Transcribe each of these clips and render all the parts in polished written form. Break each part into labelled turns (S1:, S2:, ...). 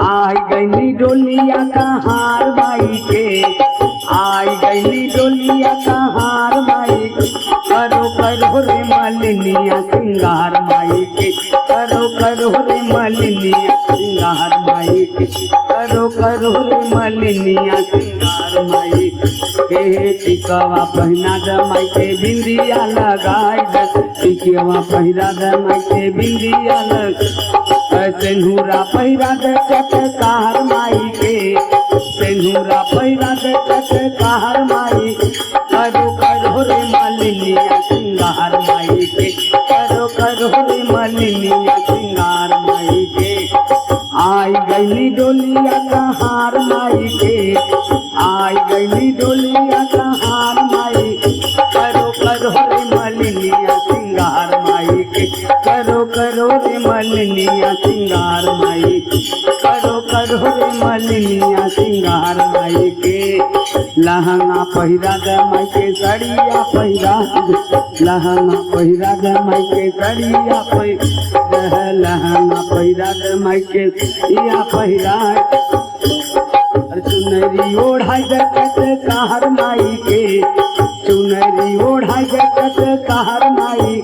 S1: आई गईली डोलिया कहार माई के, आई गईली डोलिया कहार माई के, करो करो रे मालिनिया सिंगार माई के, करो करो रे मालिनिया सिंगार माई के, करो करो रे मालिनिया सिंगार माई के। टिकवा पहिना द माई के बिंदिया लगाई द, टिकवा पहिरा द माई के बिंदिया लग, सेनुरा पहिरा दे चटकार माई के, सेनुरा पहिरा दे चटकार माई, करो करो रे मालिनिया सिंगार माई के, करो करो रे मालिनिया सिंगार माई के। आई गईली डोलिया कहार माई के, आई गईली डोलिया कहार माई, करो करो रे मालिनिया सिंगार माई के, करो करो रे मालिनिया सिंगार माई, करो करो रे मालिनिया सिंगार माई के। लहंगा पहिरा द माई के साड़िया पहिरा दे, लहंगा पहिरा द माई के साड़िया पहिरा, लहंगा पहिरा द माई के या पहिरा, चुनरी ओढ़ाई जगत कहर माई के, चुनरी ओढ़ाई जगत कहर माई,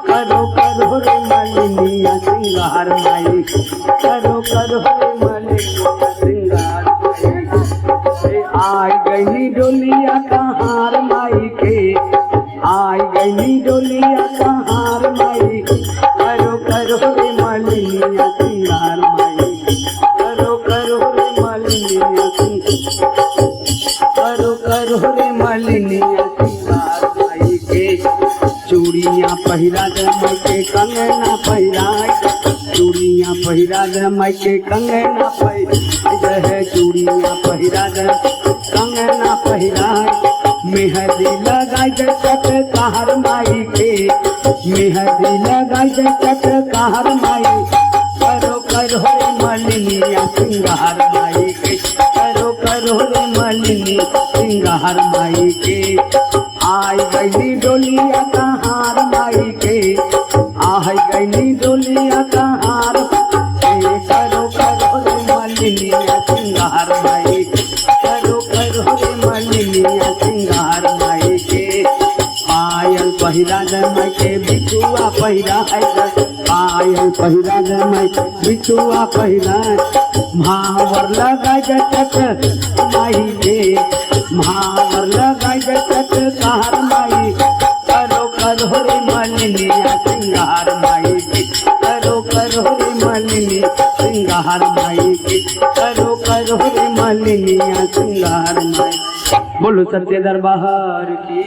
S1: करो करो रे मालिनिया सिंगार माई, करो करो रे मालिनिया सिंगार माई। आई गईली डोलिया कहार माई के, आई गईली डोलिया कहार माई, करो करो रे मालिनिया सिंगार माई, करो करो रे मालिनिया करो करो रे मालिनिया सिंगार माई के। चूड़ियाँ पहिरा दे माई के कंगना पहिरा, चूड़ियाँ पहिरा दे माई के कंगना पहिरा, चूड़ियाँ पहिरा दे कंगना पहिरा, मेहंदी लगाई दे चटकार माई के, मेहंदी लगाई दे चटकार माई, करो करो रे मालिनिया सिंगार माई के, करो करो रे मालिनिया सिंगार माई के। आई गईली डोलिया कहार माई के, आई गईली डोलिया कहार के, करो करो रे मालिनिया सिंगार माई के, करो करो रे मालिनिया सिंगार माई के। पायल पहिरा दे माई के बिछुआ पहिरा है, पायल पहिरा दे माई के बिछुआ पहिरा, भावर लगाई दे चट माई के, भावर लगाई दे चटकार माई, करो करो रे मालिनिया सिंगार माई के, करो करो रे मालिनिया सिंगार माई के, करो करो रे मालिनिया सिंगार माई। बोलो सत्य दरबार की।